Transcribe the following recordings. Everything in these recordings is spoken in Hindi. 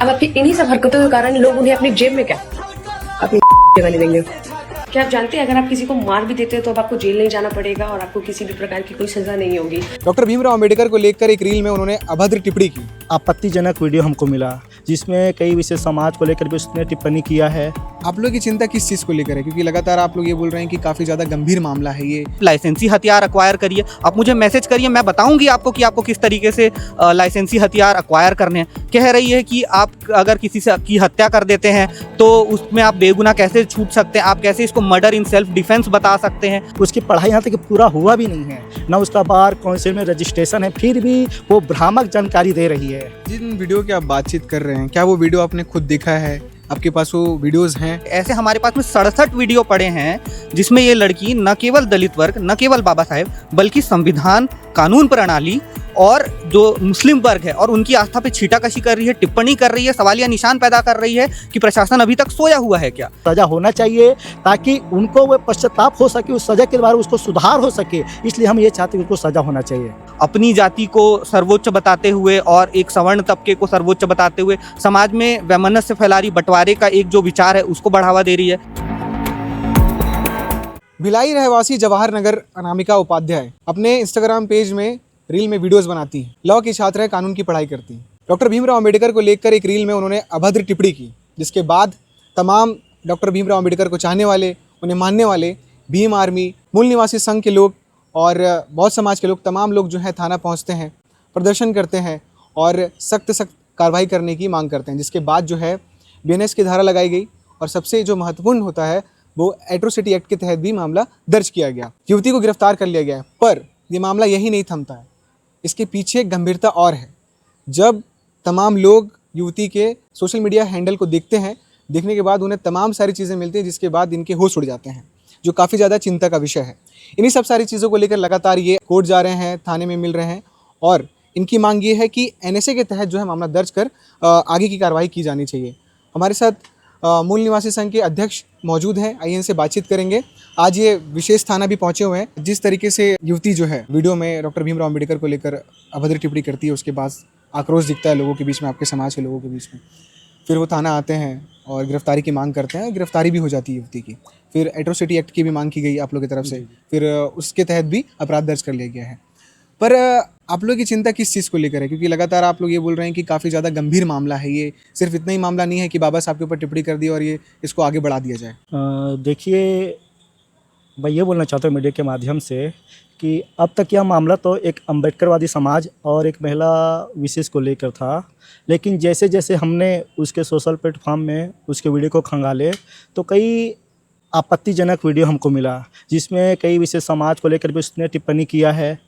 अब आपकी इन्हीं सब हरकतों के कारण लोग उन्हें अपनी जेब में क्या अपनी जगह नहीं देंगे। क्या आप जानते हैं अगर आप किसी को मार भी देते हैं तो अब आपको जेल नहीं जाना पड़ेगा और आपको किसी भी प्रकार की कोई सजा नहीं होगी। डॉक्टर भीमराव अंबेडकर को लेकर एक रील में उन्होंने अभद्र टिप्पणी की। आपत्तिजनक वीडियो हमको मिला जिसमें कई विशेष समाज को लेकर भी उसने टिप्पणी किया है। आप लोगों की चिंता किस चीज़ को लेकर है, क्योंकि लगातार आप लोग ये बोल रहे हैं कि काफ़ी ज़्यादा गंभीर मामला है ये। लाइसेंसी हथियार अक्वायर करिए, आप मुझे मैसेज करिए, मैं बताऊंगी आपको कि आपको किस तरीके से लाइसेंसी हथियार अक्वायर करने हैं। कह रही है कि आप अगर किसी से की हत्या कर देते हैं तो उसमें आप बेगुनाह कैसे छूट सकते हैं, आप कैसे इसको मर्डर इन सेल्फ डिफेंस बता सकते हैं। उसकी पढ़ाई यहाँ तक पूरा हुआ भी नहीं है, ना उसका बार काउंसिल में रजिस्ट्रेशन है, फिर भी वो भ्रामक जानकारी दे रही है। जिन वीडियो की आप बातचीत कर रहे हैं, क्या वो वीडियो आपने खुद देखा है? आपके पास वो वीडियोस हैं? ऐसे हमारे पास में 67 वीडियो पड़े हैं जिसमें ये लड़की न केवल दलित वर्ग, न केवल बाबा साहेब, बल्कि संविधान, कानून प्रणाली और जो मुस्लिम वर्ग है और उनकी आस्था पे छीटाकशी कर रही है, टिप्पणी कर रही है, सवालिया निशान पैदा कर रही है कि प्रशासन अभी तक सोया हुआ है क्या। सजा होना चाहिए ताकि उनको वो पश्चाताप हो सके, उस सजा के द्वारा उसको सुधार हो सके, इसलिए हम ये चाहते हैं कि उसको सजा होना चाहिए। अपनी जाति को सर्वोच्च बताते हुए और एक सवर्ण तबके को सर्वोच्च बताते हुए समाज में वैमनस्य फैला रही, बंटवारे का एक जो विचार है उसको बढ़ावा दे रही है। भिलाई रहवासी जवाहर नगर अनामिका उपाध्याय अपने इंस्टाग्राम पेज में रील में वीडियोस बनाती हैं। लॉ की छात्रा है, कानून की पढ़ाई करती हैं। डॉक्टर भीमराव अंबेडकर को लेकर एक रील में उन्होंने अभद्र टिप्पणी की, जिसके बाद तमाम डॉक्टर भीमराव अंबेडकर को चाहने वाले, उन्हें मानने वाले, भीम आर्मी, मूल निवासी संघ के लोग और बौद्ध समाज के लोग, तमाम लोग जो है थाना पहुंचते हैं, प्रदर्शन करते हैं और सख्त कार्रवाई करने की मांग करते हैं। जिसके बाद जो है BNS की धारा लगाई गई और सबसे जो महत्वपूर्ण होता है वो एट्रोसिटी एक्ट के तहत भी मामला दर्ज किया गया। युवती को गिरफ्तार कर लिया गया है। पर ये मामला यही नहीं थमता है, इसके पीछे गंभीरता और है। जब तमाम लोग युवती के सोशल मीडिया हैंडल को देखते हैं, देखने के बाद उन्हें तमाम सारी चीज़ें मिलती हैं, जिसके बाद इनके होश उड़ जाते हैं, जो काफ़ी ज़्यादा चिंता का विषय है। इन्हीं सब सारी चीज़ों को लेकर लगातार ये कोर्ट जा रहे हैं, थाने में मिल रहे हैं और इनकी मांग ये है कि NSA के तहत जो है मामला दर्ज कर आगे की कार्रवाई की जानी चाहिए। हमारे साथ मूल निवासी संघ के अध्यक्ष मौजूद हैं, आइए इनसे बातचीत करेंगे। आज ये विशेष थाना भी पहुंचे हुए हैं। जिस तरीके से युवती जो है वीडियो में डॉक्टर भीमराव अंबेडकर को लेकर अभद्र टिप्पणी करती है, उसके बाद आक्रोश दिखता है लोगों के बीच में, आपके समाज के लोगों के बीच में, फिर वो थाना आते हैं और गिरफ्तारी की मांग करते हैं। गिरफ्तारी भी हो जाती है युवती की। फिर एट्रोसिटी एक्ट की भी मांग की गई आप लोग की तरफ से, फिर उसके तहत भी अपराध दर्ज कर लिया गया है। पर आप लोग की चिंता किस चीज़ को लेकर है, क्योंकि लगातार आप लोग ये बोल रहे हैं कि काफ़ी ज़्यादा गंभीर मामला है ये। सिर्फ इतना ही मामला नहीं है कि बाबा साहब के ऊपर टिप्पणी कर दी और ये इसको आगे बढ़ा दिया जाए। देखिए, मैं ये बोलना चाहता हूँ मीडिया के माध्यम से कि अब तक यह मामला तो एक अम्बेडकरवादी समाज और एक महिला विशेष को लेकर था, लेकिन जैसे जैसे हमने उसके सोशल प्लेटफॉर्म में उसके वीडियो को खंगाले तो कई आपत्तिजनक वीडियो हमको मिला जिसमें कई विशेष समाज को लेकर भी उसने टिप्पणी किया है।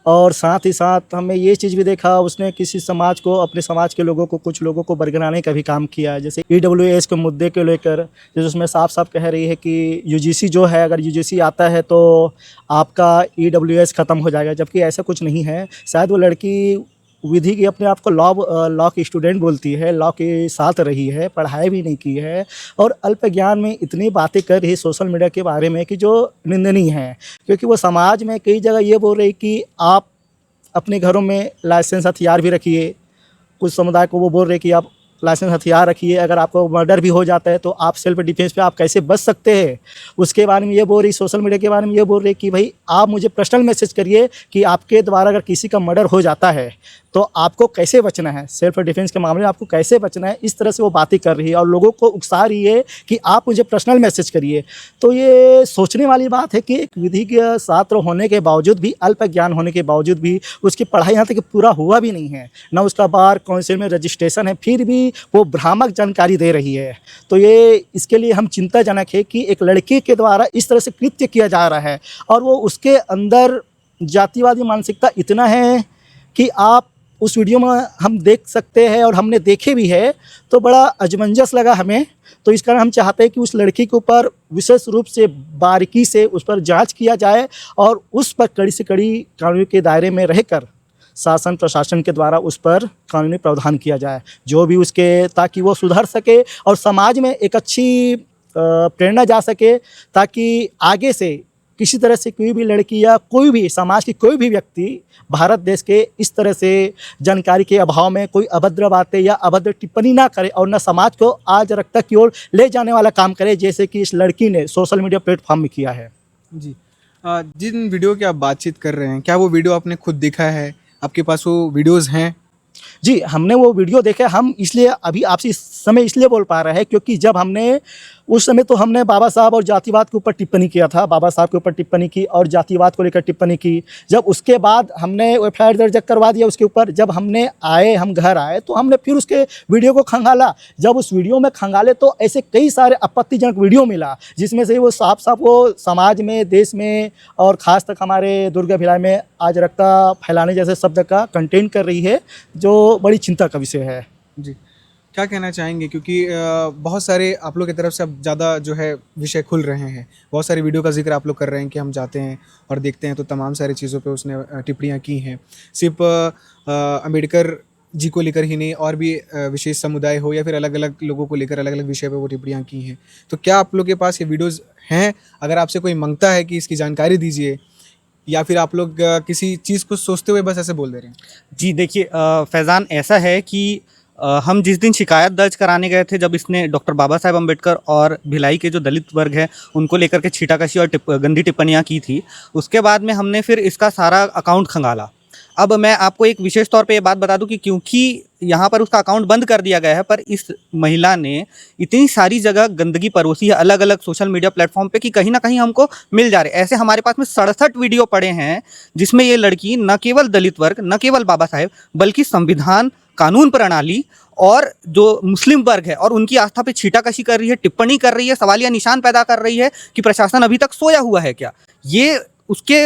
और साथ ही साथ हमें ये चीज़ भी देखा, उसने किसी समाज को, अपने समाज के लोगों को, कुछ लोगों को बरगलाने का भी काम किया। जैसे EWS के मुद्दे को लेकर, जैसे उसमें साफ साफ कह रही है कि UGC जो है, अगर UGC आता है तो आपका EWS ख़त्म हो जाएगा, जबकि ऐसा कुछ नहीं है। शायद वो लड़की विधि की अपने आप को लॉ की स्टूडेंट बोलती है, लॉ के साथ रही है, पढ़ाई भी नहीं की है और अल्प ज्ञान में इतनी बातें कर रही सोशल मीडिया के बारे में कि जो निंदनीय है। क्योंकि वो समाज में कई जगह ये बोल रही कि आप अपने घरों में लाइसेंस हथियार भी रखिए। कुछ समुदाय को वो बोल रहे कि आप लाइसेंस हथियार रखिए, अगर आपको मर्डर भी हो जाता है तो आप सेल्फ डिफेंस पे आप कैसे बच सकते हैं। उसके बारे में ये बोल रही, सोशल मीडिया के बारे में ये बोल रही कि भाई आप मुझे पर्सनल मैसेज करिए कि आपके द्वारा अगर किसी का मर्डर हो जाता है तो आपको कैसे बचना है, सेल्फ डिफेंस के मामले में आपको कैसे बचना है। इस तरह से वो बातें कर रही है और लोगों को उकसा रही है कि आप मुझे पर्सनल मैसेज करिए। तो ये सोचने वाली बात है कि एक विधि के छात्र होने के बावजूद भी, अल्प ज्ञान होने के बावजूद भी, उसकी पढ़ाई यहाँ तक पूरा हुआ भी नहीं है, ना उसका बार काउंसिल में रजिस्ट्रेशन है, फिर भी वो भ्रामक जानकारी दे रही है। तो ये इसके लिए हम चिंताजनक है कि एक लड़की के द्वारा इस तरह से कृत्य किया जा रहा है और वो उसके अंदर जातिवादी मानसिकता इतना है कि आप उस वीडियो में हम देख सकते हैं और हमने देखे भी है, तो बड़ा अजमंजस लगा हमें। तो इस कारण हम चाहते हैं कि उस लड़की के ऊपर विशेष रूप से बारीकी से उस पर जांच किया जाए और उस पर कड़ी से कड़ी कानून के दायरे में रहकर शासन प्रशासन के द्वारा उस पर कानूनी प्रावधान किया जाए, जो भी उसके, ताकि वो सुधर सके और समाज में एक अच्छी प्रेरणा जा सके, ताकि आगे से किसी तरह से कोई भी लड़की या कोई भी समाज की कोई भी व्यक्ति भारत देश के इस तरह से जानकारी के अभाव में कोई अभद्र बातें या अभद्र टिप्पणी ना करे और न समाज को आज रक्षा की ओर ले जाने वाला काम करे, जैसे कि इस लड़की ने सोशल मीडिया प्लेटफॉर्म में किया है। जी। जिन वीडियो की आप बातचीत कर रहे हैं, क्या वो वीडियो आपने खुद देखा है? आपके पास वो वीडियोज़ हैं? जी, हमने वो वीडियो देखे। हम इसलिए अभी आपसे इस समय इसलिए बोल पा रहे हैं क्योंकि जब हमने उस समय तो हमने बाबा साहब और जातिवाद के ऊपर टिप्पणी किया था, बाबा साहब के ऊपर टिप्पणी की और जातिवाद को लेकर टिप्पणी की। जब उसके बाद हमने एफआईआर दर्ज करवा दिया उसके ऊपर, जब हम घर आए तो हमने फिर उसके वीडियो को खंगाला। जब उस वीडियो में खंगाले तो ऐसे कई सारे आपत्तिजनक वीडियो मिला, जिसमें से वो साफ साफ वो समाज में, देश में और ख़ास तक हमारे दुर्ग भिलाई में अराजकता फैलाने जैसे शब्द का कंटेंट कर रही है, जो बड़ी चिंता का विषय है। जी, क्या कहना चाहेंगे? क्योंकि बहुत सारे आप लोग की तरफ से अब ज़्यादा जो है विषय खुल रहे हैं, बहुत सारी वीडियो का जिक्र आप लोग कर रहे हैं कि हम जाते हैं और देखते हैं तो तमाम सारी चीज़ों पे उसने टिप्पणियाँ की हैं। सिर्फ अंबेडकर जी को लेकर ही नहीं, और भी विशेष समुदाय हो या फिर अलग अलग लोगों को लेकर अलग अलग विषय पे वो टिप्पणियाँ की हैं। तो क्या आप लोग के पास ये वीडियोज़ हैं? अगर आपसे कोई मांगता है कि इसकी जानकारी दीजिए, या फिर आप लोग किसी चीज़ को सोचते हुए बस ऐसे बोल दे रहे हैं? जी देखिए फैज़ान, ऐसा है कि हम जिस दिन शिकायत दर्ज कराने गए थे, जब इसने डॉक्टर बाबा साहेब अम्बेडकर और भिलाई के जो दलित वर्ग है उनको लेकर के छीटाकशी और गंदी टिप्पणियाँ की थी, उसके बाद में हमने फिर इसका सारा अकाउंट खंगाला। अब मैं आपको एक विशेष तौर पे ये बात बता दूं कि क्योंकि यहाँ पर उसका अकाउंट बंद कर दिया गया है, पर इस महिला ने इतनी सारी जगह गंदगी परोसी है अलग अलग सोशल मीडिया प्लेटफॉर्म पे कि कहीं ना कहीं हमको मिल जा रहे। ऐसे हमारे पास में 67 वीडियो पड़े हैं जिसमें ये लड़की न केवल दलित वर्ग, न केवल बाबा साहेब, बल्कि संविधान, कानून प्रणाली और जो मुस्लिम वर्ग है और उनकी आस्था पे छीटाकशी कर रही है, टिप्पणी कर रही है, सवालिया निशान पैदा कर रही है कि प्रशासन अभी तक सोया हुआ है क्या। ये उसके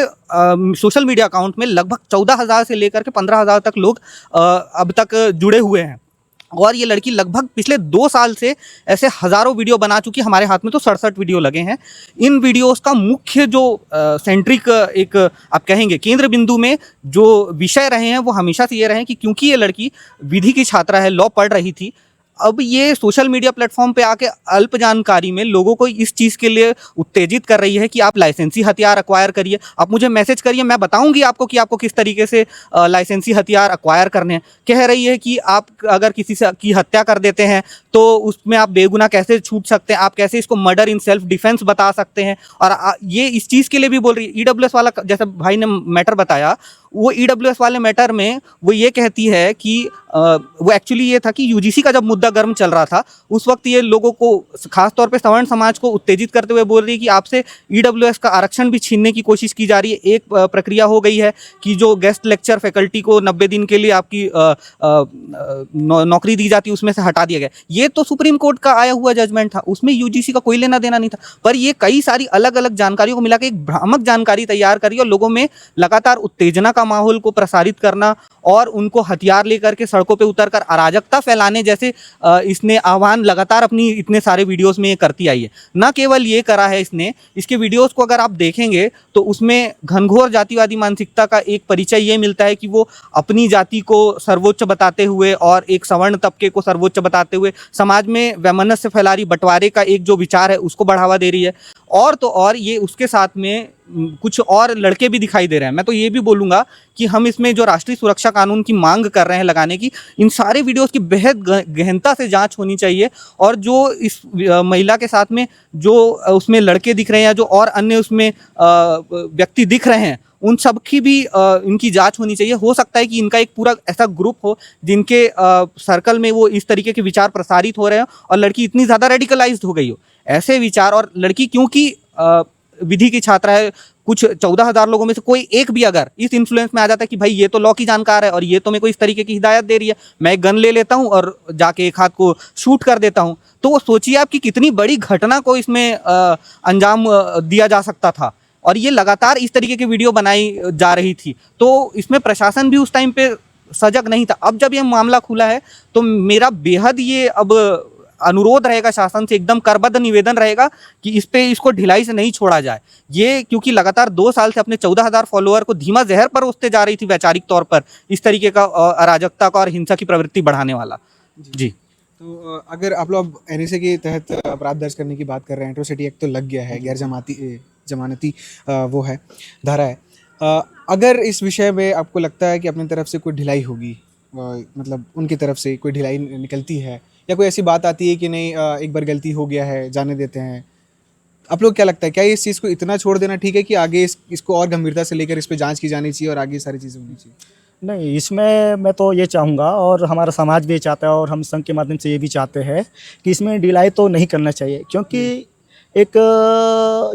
सोशल मीडिया अकाउंट में लगभग 14,000 से लेकर के 15,000 तक लोग अब तक जुड़े हुए हैं, और ये लड़की लगभग पिछले 2 साल से ऐसे हज़ारों वीडियो बना चुकी है। हमारे हाथ में तो 67 वीडियो लगे हैं। इन वीडियोस का मुख्य जो सेंट्रिक एक आप कहेंगे केंद्र बिंदु में जो विषय रहे हैं वो हमेशा से ये रहे हैं कि क्योंकि ये लड़की विधि की छात्रा है, लॉ पढ़ रही थी, अब ये सोशल मीडिया प्लेटफॉर्म पे आके अल्प जानकारी में लोगों को इस चीज़ के लिए उत्तेजित कर रही है कि आप लाइसेंसी हथियार अक्वायर करिए, आप मुझे मैसेज करिए, मैं बताऊंगी आपको कि आपको किस तरीके से लाइसेंसी हथियार अक्वायर करने हैं। कह रही है कि आप अगर किसी से की हत्या कर देते हैं तो उसमें आप बेगुनाह कैसे छूट सकते हैं, आप कैसे इसको मर्डर इन सेल्फ डिफेंस बता सकते हैं। और ये इस चीज़ के लिए भी बोल रही है। ईडब्ल्यूएस वाला जैसे भाई ने मैटर बताया, वो ईडब्ल्यूएस वाले मैटर में वो ये कहती है कि वो एक्चुअली ये था कि यूजीसी का जब मुद्दा गर्म चल रहा था उस वक्त ये लोगों को खासतौर पे सवर्ण समाज को उत्तेजित करते हुए बोल रही है कि आपसे ईडब्ल्यूएस का आरक्षण भी छीनने की कोशिश की जा रही है। एक प्रक्रिया हो गई है कि जो गेस्ट लेक्चर फैकल्टी को 90 दिन के लिए आपकी नौकरी दी जाती है उसमें से हटा दिया गया। ये तो सुप्रीम कोर्ट का आया हुआ जजमेंट था, उसमें यूजीसी का कोई लेना देना नहीं था, पर ये कई सारी अलग अलग जानकारियों को मिला के एक भ्रामक जानकारी तैयार करी और लोगों में लगातार उत्तेजना का माहौल को प्रसारित करना और उनको हथियार लेकर के सड़कों पे उतरकर अराजकता फैलाने जैसे इसने आह्वान लगातार अपनी इतने सारे वीडियोस में ये करती आई है। न केवल ये करा है इसने, इसके वीडियोस को अगर आप देखेंगे तो उसमें घनघोर जातिवादी मानसिकता का एक परिचय ये मिलता है कि वो अपनी जाति को सर्वोच्च बताते हुए और एक सवर्ण तबके को सर्वोच्च बताते हुए समाज में वैमनस्य फैला रही, बंटवारे का एक जो विचार है उसको बढ़ावा दे रही है। और तो और ये उसके साथ में कुछ और लड़के भी दिखाई दे रहे हैं। मैं तो ये भी बोलूँगा कि हम इसमें जो राष्ट्रीय सुरक्षा कानून की मांग कर रहे हैं लगाने की, इन सारे वीडियोस की बेहद गहनता से जांच होनी चाहिए और जो इस महिला के साथ में जो उसमें लड़के दिख रहे हैं या जो और अन्य उसमें व्यक्ति दिख रहे हैं उन सब की भी इनकी जांच होनी चाहिए। हो सकता है कि इनका एक पूरा ऐसा ग्रुप हो जिनके सर्कल में वो इस तरीके के विचार प्रसारित हो रहे हैं और लड़की इतनी ज़्यादा रेडिकलाइज्ड हो गई हो ऐसे विचार। और लड़की क्योंकि विधि की छात्रा है, कुछ 14,000 लोगों में से कोई एक भी अगर इस इन्फ्लुएंस में आ जाता है कि भाई ये तो लॉ की जानकार है और ये तो मेरे को इस तरीके की हिदायत दे रही है, मैं एक गन ले लेता हूँ और जाके एक हाथ को शूट कर देता हूँ, तो वो सोचिए आप कि कितनी बड़ी घटना को इसमें अंजाम दिया जा सकता था। और ये लगातार इस तरीके की वीडियो बनाई जा रही थी, तो इसमें प्रशासन भी उस टाइम पे सजग नहीं था। अब जब ये मामला खुला है तो मेरा बेहद ये अब अनुरोध रहेगा शासन से, एकदम करबद्ध निवेदन रहेगा कि इसको ढिलाई से नहीं छोड़ा जाए। ये क्योंकि लगातार 2 साल से अपने 14,000 फॉलोअर को धीमा जहर परोसते जा रही थी वैचारिक तौर पर, इस तरीके का अराजकता का और हिंसा की प्रवृत्ति बढ़ाने वाला। जी तो अगर आप लोग एनएसए के तहत अपराध दर्ज करने की बात कर रहे हैं, एट्रोसिटी एक्ट तो लग गया है, गैर जमाती जमानती वो है धारा है। अगर इस विषय में आपको लगता है कि अपनी तरफ से कोई ढिलाई होगी, मतलब उनकी तरफ से कोई ढिलाई निकलती है या कोई ऐसी बात आती है कि नहीं एक बार गलती हो गया है जाने देते हैं, आप लोग क्या लगता है क्या इस चीज़ को इतना छोड़ देना ठीक है कि आगे इसको और गंभीरता से लेकर इस पर जांच की जानी चाहिए और आगे सारी चीज़ें होनी चाहिए? नहीं, इसमें मैं तो ये चाहूँगा और हमारा समाज भी ये चाहता है और हम संघ के माध्यम से ये भी चाहते हैं कि इसमें ढिलाई तो नहीं करना चाहिए, क्योंकि एक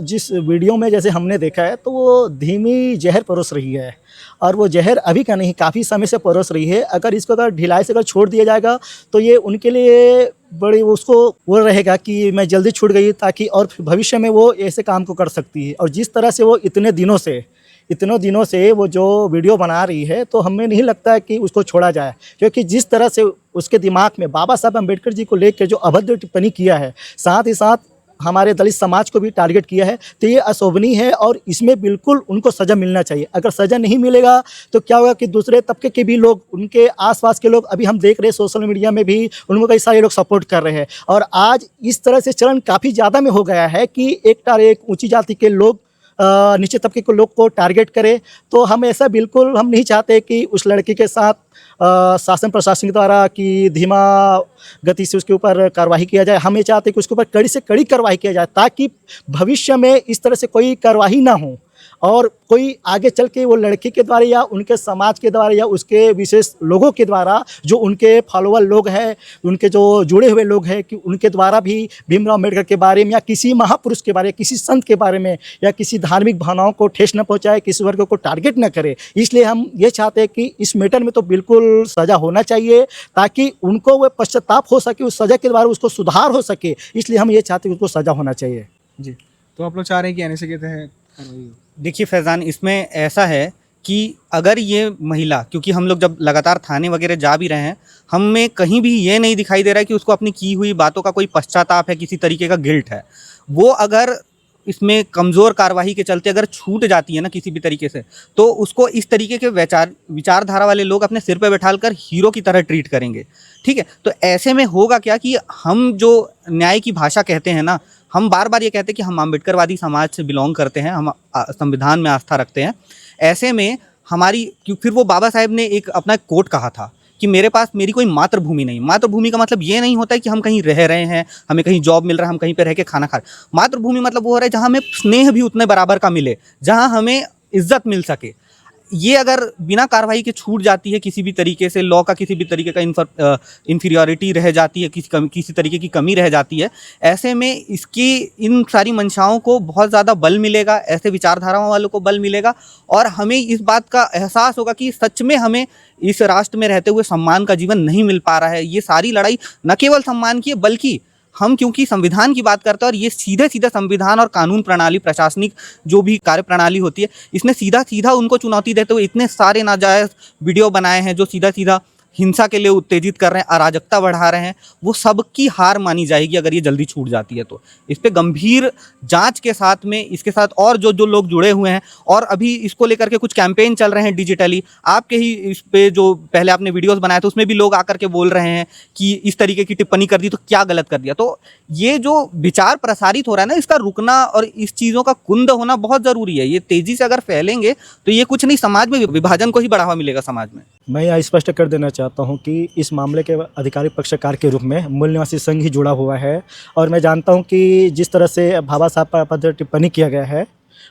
जिस वीडियो में जैसे हमने देखा है तो वो धीमी जहर परोस रही है और वो जहर अभी का नहीं, काफ़ी समय से परोस रही है। अगर इसको अगर ढिलाई से अगर छोड़ दिया जाएगा तो ये उनके लिए बड़ी उसको वो रहेगा कि मैं जल्दी छूट गई, ताकि और भविष्य में वो ऐसे काम को कर सकती है। और जिस तरह से वो इतने दिनों से वो जो वीडियो बना रही है, तो हमें नहीं लगता है कि उसको छोड़ा जाए, क्योंकि जिस तरह से उसके दिमाग में बाबा साहब अम्बेडकर जी को लेकर जो अभद्र टिप्पणी किया है, साथ ही साथ हमारे दलित समाज को भी टारगेट किया है, तो ये अशोभनीय है और इसमें बिल्कुल उनको सज़ा मिलना चाहिए। अगर सज़ा नहीं मिलेगा तो क्या होगा कि दूसरे तबके के भी लोग, उनके आसपास के लोग, अभी हम देख रहे हैं सोशल मीडिया में भी उनको कई सारे लोग सपोर्ट कर रहे हैं। और आज इस तरह से चलन काफ़ी ज़्यादा में हो गया है कि एक ऊंची जाति के लोग नीचे तबके के लोग को टारगेट करे। तो हम ऐसा बिल्कुल हम नहीं चाहते कि उस लड़की के साथ शासन प्रशासन के द्वारा कि धीमा गति से उसके ऊपर कार्रवाई किया जाए। हम ये चाहते हैं कि उसके ऊपर कड़ी से कड़ी कार्रवाई किया जाए, ताकि भविष्य में इस तरह से कोई कार्रवाई ना हो और कोई आगे चल के वो लड़की के द्वारा या उनके समाज के द्वारा या उसके विशेष लोगों के द्वारा, जो उनके फॉलोअर लोग हैं, उनके जो जुड़े हुए लोग हैं, कि उनके द्वारा भी भीमराव अम्बेडकर के बारे में या किसी महापुरुष के बारे में, किसी संत के बारे में या किसी धार्मिक भावनाओं को ठेस न पहुंचाए, किसी वर्ग को टारगेट न करे। इसलिए हम ये चाहते हैं कि इस मैटर में तो बिल्कुल सज़ा होना चाहिए, ताकि उनको वो पश्चाताप हो सके, उस सज़ा के द्वारा उसको सुधार हो सके। इसलिए हम ये चाहते हैं कि उसको सज़ा होना चाहिए। जी, तो आप लोग चाह रहे हैं कि एनएसए के तहत कार्रवाई हो? देखिए फैज़ान, इसमें ऐसा है कि अगर ये महिला, क्योंकि हम लोग जब लगातार थाने वगैरह जा भी रहे हैं, हमें कहीं भी ये नहीं दिखाई दे रहा है कि उसको अपनी की हुई बातों का कोई पश्चाताप है, किसी तरीके का गिल्ट है। वो अगर इसमें कमज़ोर कार्रवाई के चलते अगर छूट जाती है ना किसी भी तरीके से, तो उसको इस तरीके के विचारधारा वाले लोग अपने सिर पे बैठाकर हीरो की तरह ट्रीट करेंगे। ठीक है, तो ऐसे में होगा क्या कि हम जो न्याय की भाषा कहते हैं ना, हम बार बार ये कहते हैं कि हम अम्बेडकरवादी समाज से बिलोंग करते हैं, हम संविधान में आस्था रखते हैं। ऐसे में फिर वो बाबा साहेब ने एक अपना कोट कहा था कि मेरे पास मेरी कोई मातृभूमि नहीं। मातृभूमि का मतलब ये नहीं होता है कि हम कहीं रह रहे हैं, हमें कहीं जॉब मिल रहा है, हम कहीं पे रह के खाना खा रहे हैं। मातृभूमि मतलब वो हो रहा है जहाँ हमें स्नेह भी उतने बराबर का मिले, जहाँ हमें इज्जत मिल सके। ये अगर बिना कार्रवाई के छूट जाती है किसी भी तरीके से, लॉ का किसी भी तरीके का इन्फीरियरिटी रह जाती है, किसी तरीके की कमी रह जाती है, ऐसे में इसकी इन सारी मंशाओं को बहुत ज़्यादा बल मिलेगा, ऐसे विचारधाराओं वालों को बल मिलेगा, और हमें इस बात का एहसास होगा कि सच में हमें इस राष्ट्र में रहते हुए सम्मान का जीवन नहीं मिल पा रहा है। ये सारी लड़ाई न केवल सम्मान की है, बल्कि हम क्योंकि संविधान की बात करते हैं और ये सीधे सीधे संविधान और कानून प्रणाली, प्रशासनिक जो भी कार्य प्रणाली होती है, इसने सीधा सीधा उनको चुनौती देते हुए इतने सारे नाजायज़ वीडियो बनाए हैं जो सीधा सीधा हिंसा के लिए उत्तेजित कर रहे हैं, अराजकता बढ़ा रहे हैं। वो सबकी हार मानी जाएगी अगर ये जल्दी छूट जाती है। तो इस पे गंभीर जांच के साथ में, इसके साथ और जो लोग जुड़े हुए हैं, और अभी इसको लेकर के कुछ कैंपेन चल रहे हैं डिजिटली। आपके ही इस पे जो पहले आपने वीडियोस बनाए थे उसमें भी लोग आकर के बोल रहे हैं कि इस तरीके की टिप्पणी कर दी तो क्या गलत कर दिया। तो ये जो विचार प्रसारित हो रहा है ना, इसका रुकना और इस चीज़ों का कुंद होना बहुत ज़रूरी है। ये तेज़ी से अगर फैलेंगे तो ये कुछ नहीं, समाज में विभाजन को ही बढ़ावा मिलेगा समाज में। मैं यह स्पष्ट कर देना चाहता हूं कि इस मामले के आधिकारिक पक्षकार के रूप में मूल निवासी संघ ही जुड़ा हुआ है, और मैं जानता हूं कि जिस तरह से बाबा साहब पर अभद्र टिप्पणी किया गया है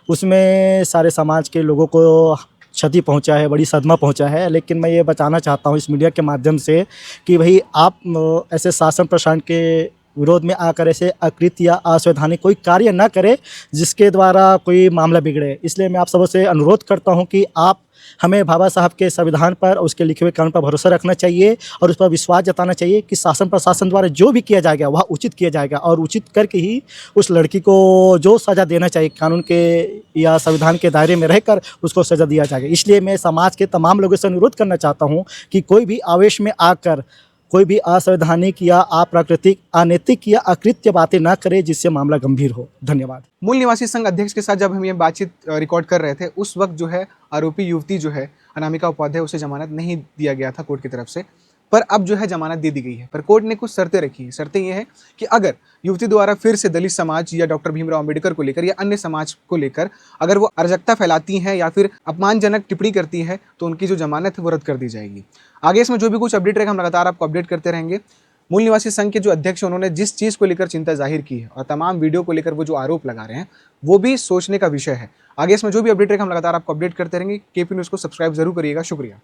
उसमें सारे समाज के लोगों को क्षति पहुंचा है, बड़ी सदमा पहुंचा है। लेकिन मैं ये बताना चाहता हूं इस मीडिया के माध्यम से कि भाई आप ऐसे शासन प्रशासन के विरोध में आकर ऐसे अकृत्य या असंवैधानिक कोई कार्य न करें जिसके द्वारा कोई मामला बिगड़े। इसलिए मैं आप सबसे अनुरोध करता हूं कि आप हमें बाबा साहब के संविधान पर, उसके लिखे हुए कानून पर भरोसा रखना चाहिए और उस पर विश्वास जताना चाहिए कि शासन प्रशासन द्वारा जो भी किया जाएगा वह उचित किया जाएगा, और उचित करके ही उस लड़की को जो सज़ा देना चाहिए कानून के या संविधान के दायरे में रहकर उसको सज़ा दिया जाएगा। इसलिए मैं समाज के तमाम लोगों से अनुरोध करना चाहता हूँ कि कोई भी आवेश में आकर कोई भी असंवैधानिक या अप्राकृतिक, अनैतिक या अकृत्य बातें ना करे जिससे मामला गंभीर हो। धन्यवाद। मूल निवासी संघ अध्यक्ष के साथ जब हम ये बातचीत रिकॉर्ड कर रहे थे, उस वक्त जो है आरोपी युवती जो है अनामिका उपाध्याय, उसे जमानत नहीं दिया गया था कोर्ट की तरफ से। पर अब जो है जमानत दे दी गई है। पर कोर्ट ने कुछ शर्तें रखी हैं। शर्तें ये हैं कि अगर युवती द्वारा फिर से दलित समाज या डॉक्टर भीमराव अंबेडकर को लेकर या अन्य समाज को लेकर अगर वो अराजकता फैलाती हैं या फिर अपमानजनक टिप्पणी करती है तो उनकी जो जमानत है वो रद्द कर दी जाएगी। आगे इसमें जो भी कुछ अपडेट रहेगा हम लगातार आपको अपडेट करते रहेंगे। मूल निवासी संघ के जो अध्यक्ष हैं उन्होंने जिस चीज़ को लेकर चिंता जाहिर की है और तमाम वीडियो को लेकर वो जो आरोप लगा रहे हैं वो भी सोचने का विषय है। आगे इसमें जो भी अपडेट रहेगा हम लगातार आपको अपडेट करते रहेंगे। केपी न्यूज़ को सब्सक्राइब जरूर करिएगा। शुक्रिया।